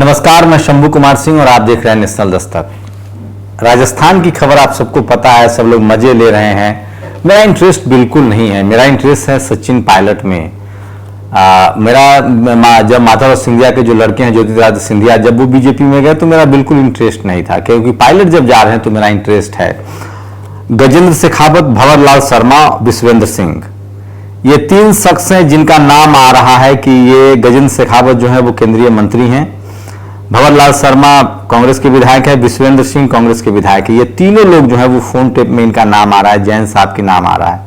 नमस्कार, मैं शंभू कुमार सिंह और आप देख रहे हैं नेशनल दस्तक। राजस्थान की खबर आप सबको पता है, सब लोग मजे ले रहे हैं। मेरा इंटरेस्ट बिल्कुल नहीं है। मेरा इंटरेस्ट है सचिन पायलट में। जब माधव सिंधिया के जो लड़के हैं ज्योतिरादित्य सिंधिया, जब वो बीजेपी में गए तो मेरा बिल्कुल इंटरेस्ट नहीं था, क्योंकि पायलट जब जा रहे हैं तो मेरा इंटरेस्ट है। गजेंद्र शेखावत, भंवरलाल शर्मा, विश्वेंद्र सिंह, ये तीन शख्स हैं जिनका नाम आ रहा है कि ये गजेंद्र शेखावत जो है वो केंद्रीय मंत्री हैं, भंवरलाल शर्मा कांग्रेस के विधायक है, विश्वेंद्र सिंह कांग्रेस के विधायक है। ये तीनों लोग जो है वो फोन टेप में इनका नाम आ रहा है, जैन साहब के नाम आ रहा है।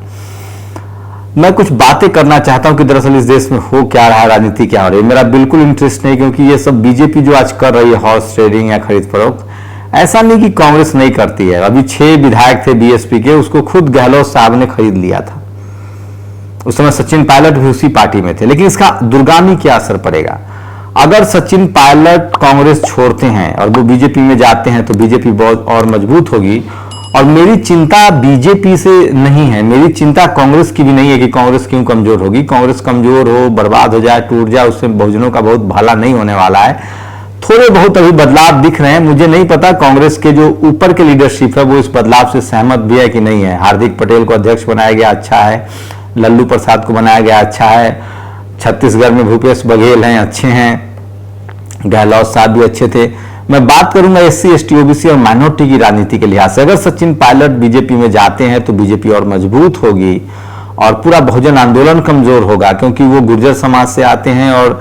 मैं कुछ बातें करना चाहता हूं कि दरअसल इस देश में हो क्या रहा है, राजनीति क्या हो रही है। मेरा बिल्कुल इंटरेस्ट नहीं, क्योंकि ये सब बीजेपी जो आज कर रही है हॉर्स ट्रेडिंग या खरीद फरोख्त, ऐसा नहीं कि कांग्रेस नहीं करती है। अभी 6 विधायक थे बीएसपी के, उसको खुद गहलोत साहब ने खरीद लिया था। उस समय सचिन पायलट भी उसी पार्टी में थे। लेकिन इसका दूरगामी क्या असर पड़ेगा? अगर सचिन पायलट कांग्रेस छोड़ते हैं और वो बीजेपी में जाते हैं तो बीजेपी बहुत और मजबूत होगी। और मेरी चिंता बीजेपी से नहीं है, मेरी चिंता कांग्रेस की भी नहीं है कि कांग्रेस क्यों कमजोर होगी। कांग्रेस कमजोर हो, बर्बाद हो जाए, टूट जाए, उससे बहुजनों का बहुत भला नहीं होने वाला है। थोड़े बहुत अभी बदलाव दिख रहे हैं। मुझे नहीं पता कांग्रेस के जो ऊपर के लीडरशिप है वो इस बदलाव से सहमत भी है कि नहीं है। हार्दिक पटेल को अध्यक्ष बनाया गया, अच्छा है। लल्लू प्रसाद को बनाया गया, अच्छा है। छत्तीसगढ़ में भूपेश बघेल हैं, अच्छे हैं। गहलोत साहब भी अच्छे थे। मैं बात करूंगा एससी, एसटी, ओबीसी और माइनॉरिटी की राजनीति के लिहाज से। अगर सचिन पायलट बीजेपी में जाते हैं तो बीजेपी और मजबूत होगी और पूरा बहुजन आंदोलन कमजोर होगा, क्योंकि वो गुर्जर समाज से आते हैं। और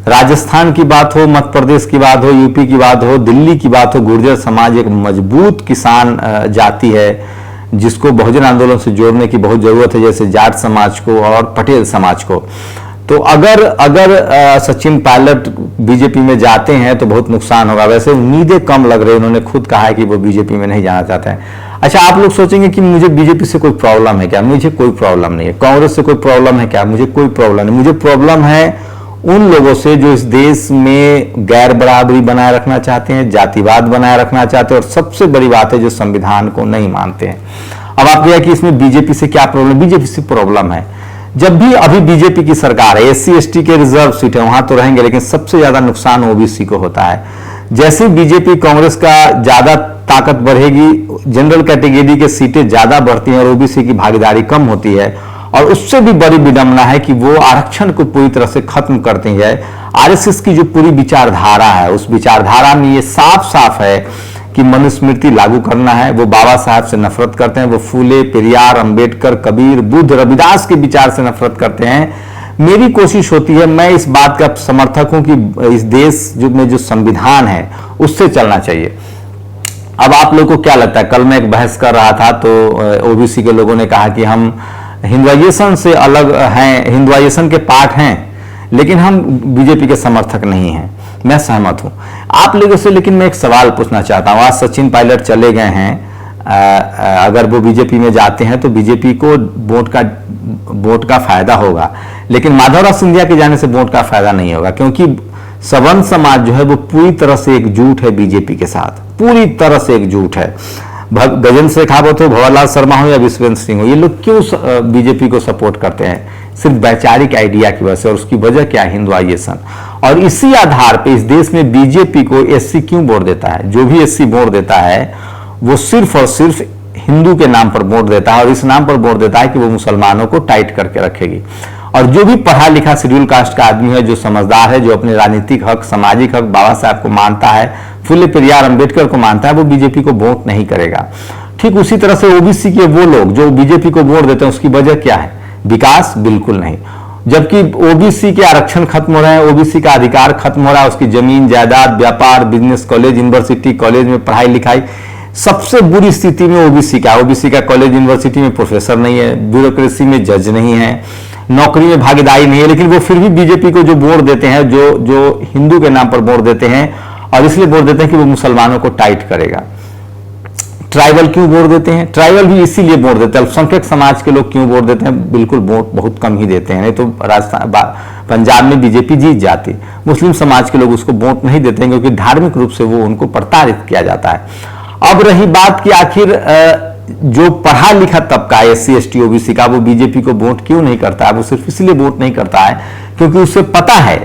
राजस्थान की बात हो, मध्य प्रदेश की बात हो, यूपी की बात हो, दिल्ली की बात हो, गुर्जर समाज एक मजबूत किसान जाति है जिसको बहुजन आंदोलन से जोड़ने की बहुत जरूरत है, जैसे जाट समाज को और पटेल समाज को। तो अगर सचिन पायलट बीजेपी में जाते हैं तो बहुत नुकसान होगा। वैसे उम्मीदें कम लग रही है, उन्होंने खुद कहा है कि वो बीजेपी में नहीं जाना चाहते हैं। अच्छा, आप लोग सोचेंगे कि मुझे बीजेपी से कोई प्रॉब्लम है क्या? मुझे कोई प्रॉब्लम नहीं है। कांग्रेस से कोई प्रॉब्लम है क्या? मुझे कोई प्रॉब्लम नहीं। मुझे प्रॉब्लम है उन लोगों से जो इस देश में गैर बराबरी बनाए रखना चाहते हैं, जातिवाद बनाए रखना चाहते हैं, और सबसे बड़ी बात है जो संविधान को नहीं मानते हैं। अब आप कहें कि इसमें बीजेपी से क्या प्रॉब्लम? बीजेपी से प्रॉब्लम है, जब भी अभी बीजेपी की सरकार है, एससी एसटी के रिजर्व सीट है वहां तो रहेंगे, लेकिन सबसे ज्यादा नुकसान ओबीसी को होता है। जैसे बीजेपी कांग्रेस का ज्यादा ताकत बढ़ेगी, जनरल कैटेगरी के सीटें ज्यादा बढ़ती हैं और ओबीसी की भागीदारी कम होती है। और उससे भी बड़ी विडंबना है कि वो आरक्षण को पूरी तरह से खत्म करते हैं। आरएसएस की जो पूरी विचारधारा है, उस विचारधारा में ये साफ साफ है कि मनुस्मृति लागू करना है। वो बाबा साहब से नफरत करते हैं, वो फूले, पेरियार, अंबेडकर, कबीर, बुद्ध, रविदास के विचार से नफरत करते हैं। मेरी कोशिश होती है, मैं इस बात का समर्थक हूं कि इस देश में जो संविधान है उससे चलना चाहिए। अब आप लोगों को क्या लगता है? कल मैं एक बहस कर रहा था तो ओबीसी के लोगों ने कहा कि हम हिंदुआइजेशन से अलग हैं, हिंदुआइजेशन के पार्ट हैं, लेकिन हम बीजेपी के समर्थक नहीं हैं। मैं सहमत हूं आप लोगों से, लेकिन मैं एक सवाल पूछना चाहता हूं। आज सचिन पायलट चले गए हैं, अगर वो बीजेपी में जाते हैं तो बीजेपी को वोट का फायदा होगा, लेकिन माधवराव सिंधिया के जाने से वोट का फायदा नहीं होगा, क्योंकि सवर्ण समाज जो है वो पूरी तरह से एकजुट है बीजेपी के साथ, पूरी तरह से एकजुट है। गजेंद्र शेखावत हो, भंवरलाल शर्मा हो या विश्वेंद्र सिंह हो, ये लोग क्यों बीजेपी को सपोर्ट करते हैं? सिर्फ वैचारिक आइडिया की वजह से। और उसकी वजह क्या है? हिंदुआइजेशन। और इसी आधार पे इस देश में बीजेपी को एससी क्यों वोट देता है? जो भी एससी वोट देता है वो सिर्फ और सिर्फ हिंदू के नाम पर वोट देता है, और इस नाम पर वोट देता है कि वो मुसलमानों को टाइट करके रखेगी। और जो भी पढ़ा लिखा शेड्यूल कास्ट का आदमी है, जो समझदार है, जो अपने राजनीतिक हक, सामाजिक हक बाबा साहब को मानता है, फुले, पेरियार, अंबेडकर को मानता है, वो बीजेपी को वोट नहीं करेगा। ठीक उसी तरह से ओबीसी के वो लोग जो बीजेपी को वोट देते हैं, उसकी वजह क्या है? विकास? बिल्कुल नहीं। जबकि ओबीसी के आरक्षण खत्म हो रहे हैं, ओबीसी का अधिकार खत्म हो रहा है, उसकी जमीन जायदाद, व्यापार, बिजनेस, कॉलेज, यूनिवर्सिटी, कॉलेज में पढ़ाई लिखाई, सबसे बुरी स्थिति में ओबीसी का। ओबीसी का कॉलेज, यूनिवर्सिटी में प्रोफेसर नहीं है, ब्यूरोक्रेसी में जज नहीं है, नौकरी में भागीदारी नहीं है, लेकिन वो फिर भी बीजेपी को जो वोट देते हैं, जो हिंदू के नाम पर वोट देते हैं, और इसलिए वोट देते हैं कि वो मुसलमानों को टाइट करेगा। ट्राइबल क्यों वोट देते हैं? ट्राइबल भी इसीलिए वोट देते हैं। अल्पसंख्यक समाज के लोग क्यों वोट देते हैं? बिल्कुल वोट बहुत कम ही देते हैं, नहीं तो राजस्थान, पंजाब में बीजेपी जीत जाती। मुस्लिम समाज के लोग उसको वोट नहीं देते हैं, क्योंकि धार्मिक रूप से वो उनको प्रताड़ित किया जाता है। अब रही बात कि आखिर जो पढ़ा लिखा तबका एससी एसटी ओबीसी का, वो बीजेपी को वोट क्यों नहीं करता है? वो सिर्फ इसलिए वोट नहीं करता है क्योंकि उसे पता है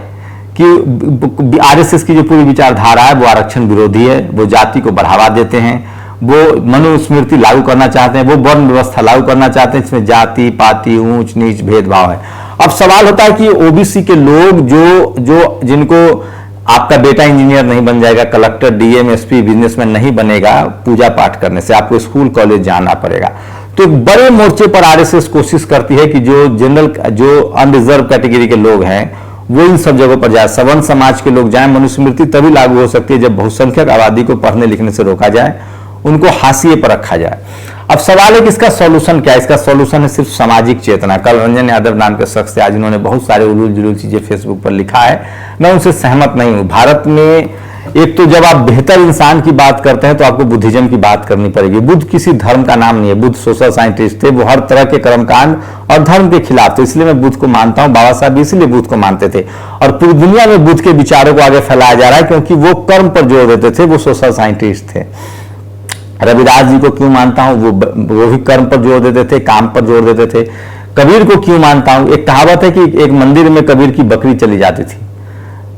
कि आरएसएस की जो पूरी विचारधारा है वो आरक्षण विरोधी है, वो जाति को बढ़ावा देते हैं, वो मनुस्मृति लागू करना चाहते हैं, वो वर्ण व्यवस्था लागू करना चाहते हैं, इसमें जाति पाति ऊंच नीच भेदभाव है। अब सवाल होता है कि ओबीसी के लोग जो जिनको आपका बेटा इंजीनियर नहीं बन जाएगा, कलेक्टर डीएम एसपी बिजनेसमैन नहीं बनेगा पूजा पाठ करने से, आपको स्कूल कॉलेज जाना पड़ेगा। तो एक बड़े मोर्चे पर आरएसएस कोशिश करती है कि जो अनरिजर्व कैटेगरी के लोग हैं वो इन सब जगहों पर जाए, सवर्ण समाज के लोग जाएं। मनुस्मृति तभी लागू हो सकती है जब बहुसंख्यक आबादी को पढ़ने लिखने से रोका जाए, उनको हाशिए पर रखा जाए। अब सवाल है कि इसका सॉल्यूशन क्या है? इसका सॉल्यूशन है सिर्फ सामाजिक चेतना। कल रंजन यादव नाम के शख्स थे, आज उन्होंने बहुत सारे उलूल जुलूल चीजें फेसबुक पर लिखा है, मैं उनसे सहमत नहीं हूं। भारत में एक तो जब आप बेहतर इंसान की बात करते हैं तो आपको बुद्धिज्म की बात करनी पड़ेगी। बुद्ध किसी धर्म का नाम नहीं है, बुद्ध सोशल साइंटिस्ट थे, वो हर तरह के कर्मकांड और धर्म के खिलाफ थे, इसलिए मैं बुद्ध को मानता हूं। बाबा साहब इसलिए बुद्ध को मानते थे और पूरी दुनिया में बुद्ध के विचारों को आगे फैलाया जा रहा है क्योंकि वो कर्म पर जोर देते थे, वो सोशल साइंटिस्ट थे। रविदास जी को क्यों मानता हूं? वो भी कर्म पर जोर देते थे, काम पर जोर देते थे। कबीर को क्यों मानता हूं? एक कहावत है कि एक मंदिर में कबीर की बकरी चली जाती थी।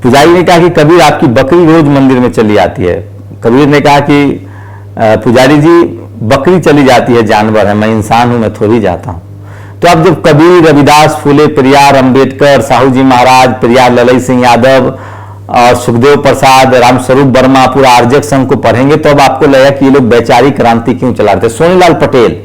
पुजारी ने कहा कि कबीर आपकी बकरी रोज मंदिर में चली आती है। कबीर ने कहा कि पुजारी जी बकरी चली जाती है, जानवर है, मैं इंसान हूं, मैं थोड़ी जाता हूं। तो अब जब कबीर, रविदास, फुले, पेरियार, अंबेडकर, साहू जी महाराज, पेरियार ललई सिंह यादव और सुखदेव प्रसाद, रामस्वरूप वर्मा, पूरा आर्जक संघ को पढ़ेंगे तो अब आपको लगेगा कि ये लोग वैचारिक क्रांति क्यों चला रहे थे। सोनीलाल पटेल,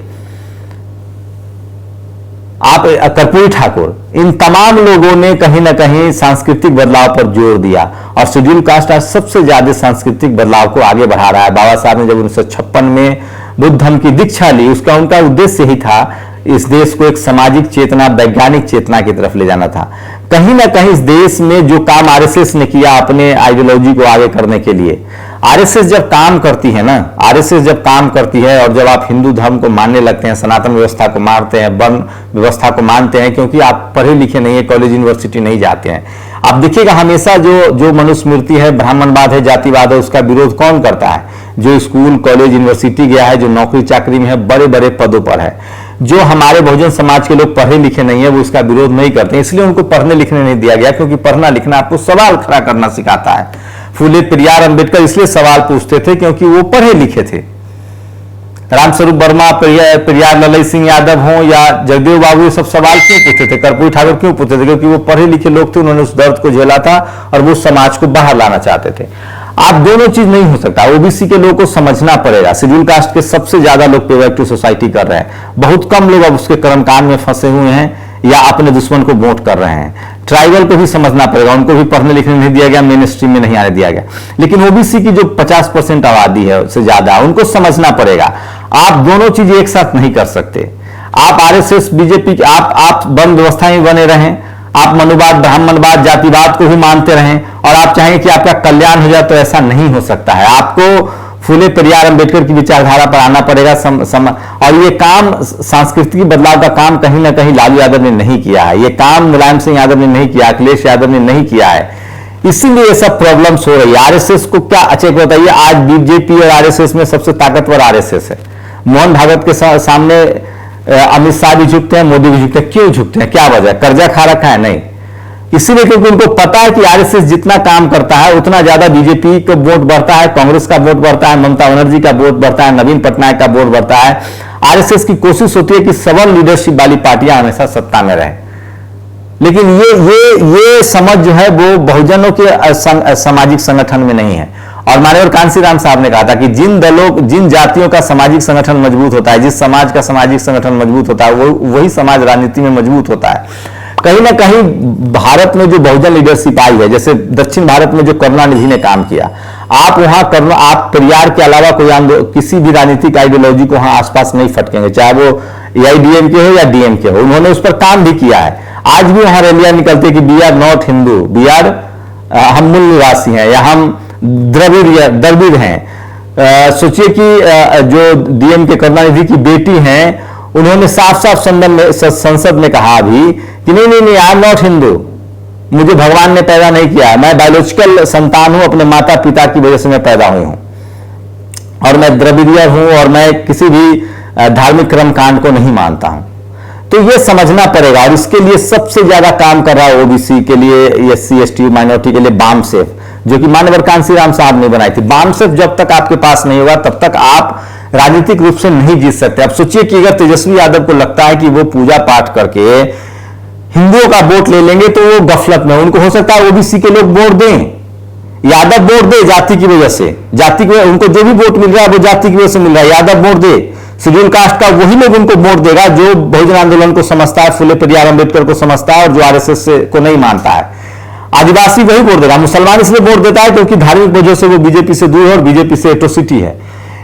आप कर्पूरी ठाकुर, इन तमाम लोगों ने कहीं ना कहीं सांस्कृतिक बदलाव पर जोर दिया और शेड्यूल कास्ट आज सबसे ज्यादा सांस्कृतिक बदलाव को आगे बढ़ा रहा है। बाबा साहब ने जब 1956 में बुद्ध धर्म की दीक्षा ली, उसका उनका उद्देश्य ही था इस देश को एक सामाजिक चेतना, वैज्ञानिक चेतना की तरफ ले जाना था। कहीं ना कहीं इस देश में जो काम आरएसएस ने किया अपने आइडियोलॉजी को आगे करने के लिए, आरएसएस जब काम करती है ना, आरएसएस जब काम करती है और जब आप हिंदू धर्म को मानने लगते हैं, सनातन व्यवस्था को मानते हैं, वर्ण व्यवस्था को मानते हैं, क्योंकि आप पढ़े लिखे नहीं है, कॉलेज यूनिवर्सिटी नहीं जाते हैं, आप देखिएगा हमेशा जो मनुस्मृति है, ब्राह्मणवाद है, जातिवाद है, उसका विरोध कौन करता है? जो स्कूल कॉलेज यूनिवर्सिटी गया है, जो नौकरी चाकरी में है, बड़े बड़े पदों पर है। जो हमारे बहुजन समाज के लोग पढ़े लिखे नहीं है वो इसका विरोध नहीं करते, इसलिए उनको पढ़ने लिखने नहीं दिया गया, क्योंकि पढ़ना लिखना आपको सवाल खड़ा करना सिखाता है। फुले, पेरियार, अंबेडकर इसलिए सवाल पूछते थे क्योंकि वो पढ़े लिखे थे। रामस्वरूप वर्मा, पेरियार ललई सिंह यादव हो या जगदेव बाबू, ये सब सवाल क्यों पूछते थे? कर्पूरी ठाकुर क्यों पूछते थे? क्योंकि वो पढ़े लिखे लोग थे, उन्होंने उस दर्द को झेला था और वो समाज को बाहर लाना चाहते थे। आप दोनों चीज नहीं हो सकता, ओबीसी के लोगों को समझना पड़ेगा। शेड्यूल कास्ट के सबसे ज्यादा लोग प्रोएक्टिव सोसाइटी कर रहे हैं, बहुत कम लोग अब उसके कर्मकांड में फंसे हुए हैं या अपने दुश्मन को वोट कर रहे हैं। ट्राइबल को भी समझना पड़ेगा, उनको भी पढ़ने लिखने नहीं दिया गया, मेन स्ट्रीम में नहीं आने दिया गया। लेकिन ओबीसी की जो 50% आबादी है उससे ज्यादा, उनको समझना पड़ेगा। आप दोनों चीज एक साथ नहीं कर सकते। आप आरएसएस बीजेपी, आप वर्ण व्यवस्था ही बने रहें, आप मनुवाद, ब्राह्मणवाद, जातिवाद को ही मानते रहें और आप चाहेंगे कि आपका कल्याण हो जाए, तो ऐसा नहीं हो सकता है। आपको फुले, पेरियार, अंबेडकर की विचारधारा पर आना पड़ेगा। और ये काम सांस्कृतिक बदलाव का काम कहीं ना कहीं लालू यादव ने नहीं किया है, ये काम मुलायम सिंह यादव ने नहीं किया, अखिलेश यादव ने नहीं किया है, इसीलिए ये सब प्रॉब्लम्स हो रही है। आरएसएस को क्या अच्छे बताइए, आज बीजेपी और आरएसएस में सबसे ताकतवर आरएसएस है। मोहन भागवत के सामने अमित शाह भी झुकते हैं, मोदी भी झुकते हैं। क्यों झुकते हैं? क्या वजह? कर्जा खा रखा है? नहीं, इसीलिए क्योंकि उनको पता है कि आरएसएस जितना काम करता है उतना ज्यादा बीजेपी का वोट बढ़ता है, कांग्रेस का वोट बढ़ता है, ममता बनर्जी का वोट बढ़ता है, नवीन पटनायक का वोट बढ़ता है। आरएसएस की कोशिश होती है कि सवर्ण लीडरशिप वाली पार्टियां हमेशा सत्ता में रहें, लेकिन ये समझ जो है वो बहुजनों के सामाजिक संगठन में नहीं है। और माननीय कांशीराम साहब ने कहा था कि जिन जातियों का सामाजिक संगठन मजबूत होता है, जिस समाज का सामाजिक संगठन मजबूत होता है, वही समाज राजनीति में मजबूत होता है। कहीं ना कहीं भारत में जो बहुजन लीडरशिप आई है, जैसे दक्षिण भारत में जो करुणानिधि ने काम किया, आप वहां आप पेरियार के अलावा किसी भी राजनीतिक आइडियोलॉजी को वहां आसपास नहीं फटकेंगे, चाहे वो एआईडीएमके हो या डीएमके हो। उन्होंने उस पर काम भी किया है। आज भी वहां रैलियां निकलती है कि we are not Hindu, we are, हम मूल निवासी हैं या हम द्रविड़ हैं। सोचिए कि जो डीएमके करुणानिधि की बेटी हैं, उन्होंने साफ साफ संसद में कहा अभी कि नहीं, आई एम नॉट हिंदू, मुझे भगवान ने पैदा नहीं किया, मैं बायोलॉजिकल संतान हूं, अपने माता पिता की वजह से मैं पैदा हुई हूं और मैं द्रविड़ीय हूं और मैं किसी भी धार्मिक कर्मकांड को नहीं मानता हूं। तो ये समझना पड़ेगा। और इसके लिए सबसे ज्यादा काम कर रहा है ओबीसी के लिए, एससी एसटी माइनॉरिटी के लिए बामसेफ, जो कि मानवर कांसीराम साहब ने बनाई थी। बामसेफ जब तक आपके पास नहीं होगा तब तक आप राजनीतिक रूप से नहीं जीत सकते। अब सोचिए कि अगर तेजस्वी यादव को लगता है कि वो पूजा पाठ करके हिंदुओं का वोट ले लेंगे तो वो गफलत में, उनको हो सकता है ओबीसी के लोग वोट दें, यादव वोट दे जाति की वजह से, जाति की उनको जो भी वोट मिल रहा है वो जाति की वजह से मिल रहा है, यादव वोट दे, शेड्यूल कास्ट का वही लोग उनको वोट देगा जो बहुजन आंदोलन को समझता है, फुले परियार अम्बेडकर को समझता है और जो आरएसएस को नहीं मानता है। आदिवासी वही वोट देगा, मुसलमान इसलिए वोट देता है क्योंकि धार्मिक वजह से वो बीजेपी से दूर है और बीजेपी से एट्रोसिटी है।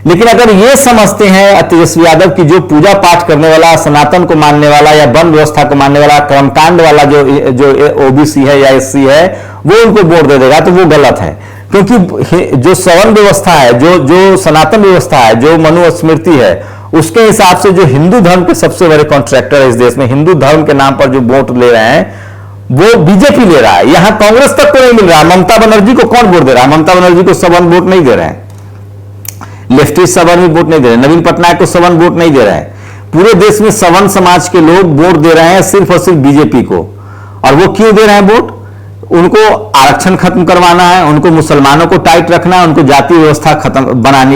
लेकिन अगर ये समझते हैं तेजस्वी यादव की जो पूजा पाठ करने वाला, सनातन को मानने वाला या वन व्यवस्था को मानने वाला, कर्मकांड वाला जो ओबीसी है या एससी है वो उनको वोट दे देगा, तो वो गलत है। क्योंकि जो सवर्ण व्यवस्था है, जो सनातन व्यवस्था है, जो मनुस्मृति है, उसके हिसाब से जो हिंदू धर्म के सबसे बड़े कॉन्ट्रैक्टर है इस देश में, हिंदू धर्म के नाम पर जो वोट ले रहे हैं वो बीजेपी ले रहा है। यहां कांग्रेस तक को नहीं मिल रहा है। ममता बनर्जी को कौन वोट दे रहा है? ममता बनर्जी को सवर्ण वोट नहीं दे रहे हैं, लेफ्टिस्ट सवर्ण भी वोट नहीं दे रहे, नवीन पटनायक को सवर्ण वोट नहीं दे रहे हैं। पूरे देश में सवर्ण समाज के लोग वोट दे रहे हैं सिर्फ और सिर्फ बीजेपी को। और वो क्यों दे रहे हैं वोट? उनको आरक्षण खत्म करवाना है, उनको मुसलमानों को टाइट रखना है, उनको जाति व्यवस्था खत्म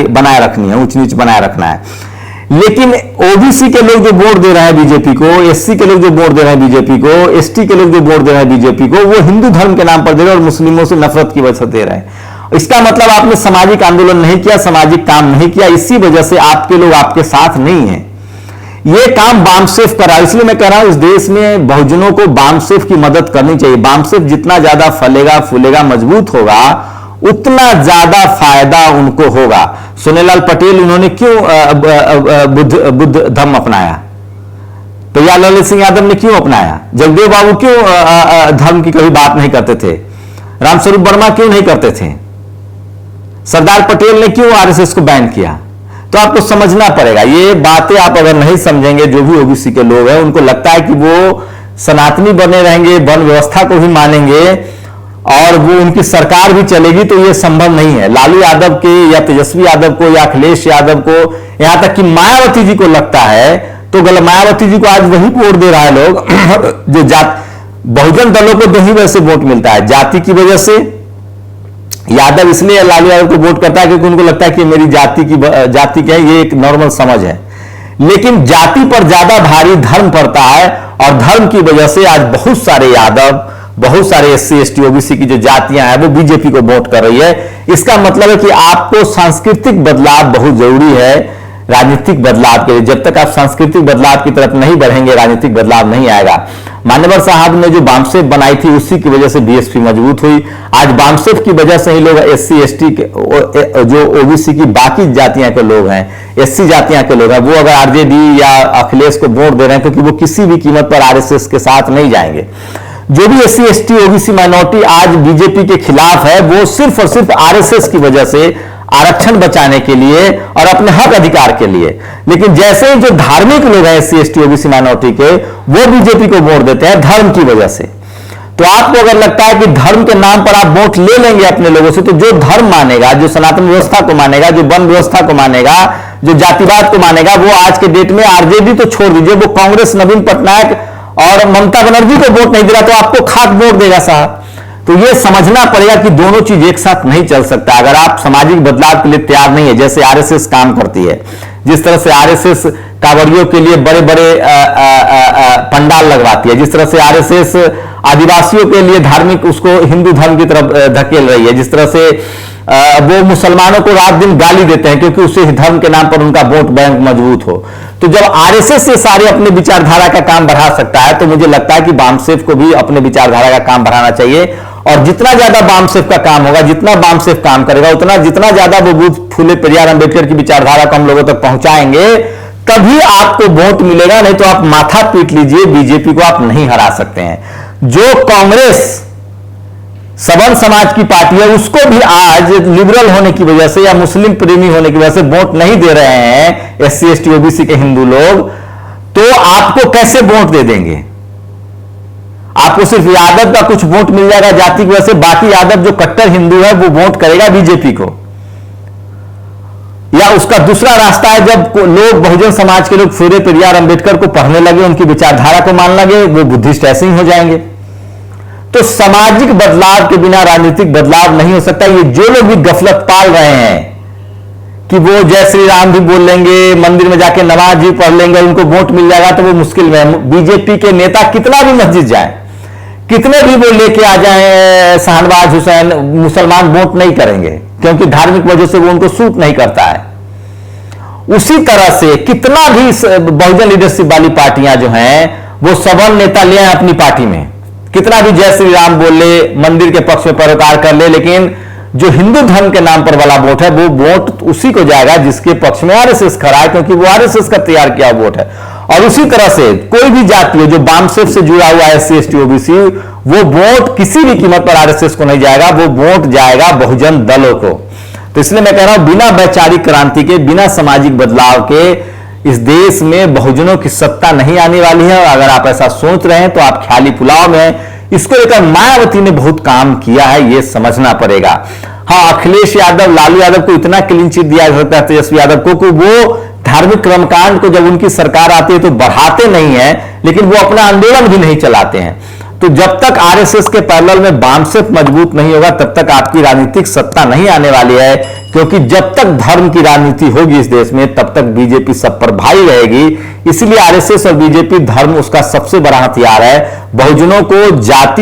बनाए रखनी है, ऊंच नीच बनाए रखना है। लेकिन ओबीसी के लोग जो वोट दे रहे हैं बीजेपी को, एससी के लोग जो वोट दे रहे हैं बीजेपी को, एसटी के लोग जो वोट दे रहे हैं बीजेपी को, वो हिंदू धर्म के नाम पर दे रहे हैं और मुस्लिमों से नफरत की वजह से दे रहे हैं। इसका मतलब आपने सामाजिक आंदोलन नहीं किया, सामाजिक काम नहीं किया, इसी वजह से आपके लोग आपके साथ नहीं है। ये काम बामसेफ करा। इसलिए मैं कह रहा हूं इस देश में बहुजनों को बामसेफ की मदद करनी चाहिए। बामसेफ जितना ज्यादा फलेगा, फूलेगा, मजबूत होगा, उतना ज्यादा फायदा उनको होगा। सोनेलाल पटेल उन्होंने क्यों बुद्ध धर्म अपनाया? प्रिया ललित सिंह यादव ने क्यों अपनाया? जगदेव बाबू क्यों धर्म की कभी बात नहीं करते थे? रामस्वरूप वर्मा क्यों नहीं करते थे? सरदार पटेल ने क्यों आरएसएस को बैन किया? तो आपको समझना पड़ेगा। ये बातें आप अगर नहीं समझेंगे, जो भी ओबीसी के लोग हैं उनको लगता है कि वो सनातनी बने रहेंगे, वन व्यवस्था को भी मानेंगे और वो उनकी सरकार भी चलेगी, तो ये संभव नहीं है। लालू यादव के या तेजस्वी यादव को या अखिलेश यादव को, यहां तक कि मायावती जी को लगता है तो गलत। मायावती जी को आज वही वोट दे रहा है लोग जो बहुजन दलों को वही वैसे वोट मिलता है, जाति की वजह से। यादव इसलिए लालू यादव को वोट करता है क्योंकि उनको लगता है कि मेरी जाति क्या है, ये एक नॉर्मल समझ है। लेकिन जाति पर ज्यादा भारी धर्म पड़ता है और धर्म की वजह से आज बहुत सारे यादव, बहुत सारे एससी एसटी ओबीसी की जो जातियां हैं वो बीजेपी को वोट कर रही है। इसका मतलब है कि आपको सांस्कृतिक बदलाव बहुत जरूरी है राजनीतिक बदलाव के लिए। जब तक आप सांस्कृतिक बदलाव की तरफ नहीं बढ़ेंगे, राजनीतिक बदलाव नहीं आएगा। मान्यवर साहब ने जो बामसेफ बनाई थी उसी की वजह से बीएसपी मजबूत हुई। आज बामसेफ की वजह से ही लोग एससी एसटी के, जो ओबीसी की बाकी जातियां के लोग हैं, एससी जातियां के लोग हैं, वो अगर आरजेडी या अखिलेश को वोट दे रहे हैं क्योंकि वो किसी भी कीमत पर आरएसएस के साथ नहीं जाएंगे। जो भी एससी एसटी ओबीसी माइनॉरिटी आज बीजेपी के खिलाफ है वो सिर्फ और सिर्फ आरएसएस की वजह से, आरक्षण बचाने के लिए और अपने हक अधिकार के लिए। लेकिन जैसे ही जो धार्मिक लोग हैं एससी एसटी ओबीसी माइनॉरिटी के, वो बीजेपी को वोट देते हैं धर्म की वजह से। तो आपको अगर लगता है कि धर्म के नाम पर आप वोट ले लेंगे अपने लोगों से, तो जो धर्म मानेगा, जो सनातन व्यवस्था को मानेगा, जो वन व्यवस्था को मानेगा, जो जातिवाद को मानेगा, वो आज के डेट में आरजेडी तो छोड़ दीजिए, वो कांग्रेस, नवीन पटनायक और ममता बनर्जी को वोट नहीं दे रहा तो आपको खाक वोट देगा साहब। तो ये समझना पड़ेगा कि दोनों चीज एक साथ नहीं चल सकता। अगर आप सामाजिक बदलाव के लिए तैयार नहीं है, जैसे आरएसएस काम करती है, जिस तरह से आरएसएस कांवड़ियों के लिए बड़े बड़े पंडाल लगवाती है, जिस तरह से आरएसएस आदिवासियों के लिए धार्मिक उसको हिंदू धर्म की तरफ धकेल रही है, जिस तरह से वो मुसलमानों को रात दिन गाली देते हैं क्योंकि उसी धर्म के नाम पर उनका वोट बैंक मजबूत हो। तो जब आरएसएस से सारे अपने विचारधारा का काम बढ़ा सकता है, तो मुझे लगता है कि बामसेफ को भी अपने विचारधारा का काम बढ़ाना चाहिए। और जितना ज्यादा बामसेफ का काम होगा, जितना बामसेफ काम करेगा, उतना जितना ज्यादा वो बुद्ध फुले पेरियार अम्बेडकर की विचारधारा को हम लोगों तक पहुंचाएंगे, तभी आपको वोट मिलेगा। नहीं तो आप माथा पीट लीजिए, बीजेपी को आप नहीं हरा सकते हैं। जो कांग्रेस सवर्ण समाज की पार्टी है, उसको भी आज लिबरल होने की वजह से या मुस्लिम प्रेमी होने की वजह से वोट नहीं दे रहे हैं एससी एसटी ओबीसी के हिंदू लोग, तो आपको कैसे वोट दे देंगे? आपको सिर्फ यादव का कुछ वोट मिल जाएगा जाति की वजह से, बाकी यादव जो कट्टर हिंदू है वो वोट करेगा बीजेपी को। या उसका दूसरा रास्ता है जब लोग बहुजन समाज के लोग सूर्य पेरियार अंबेडकर को पढ़ने लगे, उनकी विचारधारा को मान लगे, वो बुद्धिस्ट ऐसे ही हो जाएंगे। तो सामाजिक बदलाव के बिना राजनीतिक बदलाव नहीं हो सकता। ये जो लोग भी गफलत पाल रहे हैं कि वो जय श्री राम भी बोल लेंगे, मंदिर में जाके नमाज भी पढ़ लेंगे, उनको वोट मिल जाएगा, तो वो मुश्किल में है। बीजेपी के नेता कितना भी मस्जिद जाए, कितने भी वो लेके आ जाए शाहनवाज हुसैन, मुसलमान वोट नहीं करेंगे, क्योंकि धार्मिक वजह से वो उनको सूट नहीं करता है। उसी तरह से कितना भी बहुजन लीडरशिप वाली पार्टियां जो हैं वो सवर्ण नेता ले आए अपनी पार्टी में, कितना भी जय श्री राम बोल ले, मंदिर के पक्ष में परोकार कर ले, लेकिन जो हिंदू धर्म के नाम पर वाला वोट है वो वोट उसी को जाएगा जिसके पक्ष में आरएसएस खड़ा है, क्योंकि वो आरएसएस का तैयार किया वोट है। और उसी तरह से कोई भी जाति हो जो वामसेफ से जुड़ा हुआ है, SC ST OBC, वो वोट किसी भी कीमत पर आरएसएस को नहीं जाएगा, वो वोट जाएगा बहुजन दलों को। तो इसलिए मैं कह रहा हूं बिना वैचारिक क्रांति के, बिना सामाजिक बदलाव के इस देश में बहुजनों की सत्ता नहीं आने वाली है। और अगर आप ऐसा सोच रहे हैं तो आप ख्याली पुलाव में। इसको लेकर मायावती ने बहुत काम किया है, यह समझना पड़ेगा। हाँ, अखिलेश यादव, लालू यादव को इतना क्लीन चिट दिया जा सकता है तेजस्वी यादव को कि वो धार्मिक कर्मकांड को जब उनकी सरकार आती है तो बढ़ाते नहीं है, लेकिन वो अपना आंदोलन भी नहीं चलाते हैं। तो जब तक आरएसएस के पैरेलल में वामसेफ मजबूत नहीं होगा तब तक आपकी राजनीतिक सत्ता नहीं आने वाली है, क्योंकि जब तक धर्म की राजनीति होगी इस देश में तब तक बीजेपी सब पर भाई रहेगी। इसलिए आरएसएस और बीजेपी, धर्म उसका सबसे बड़ा हथियार है। बहुजनों को जाति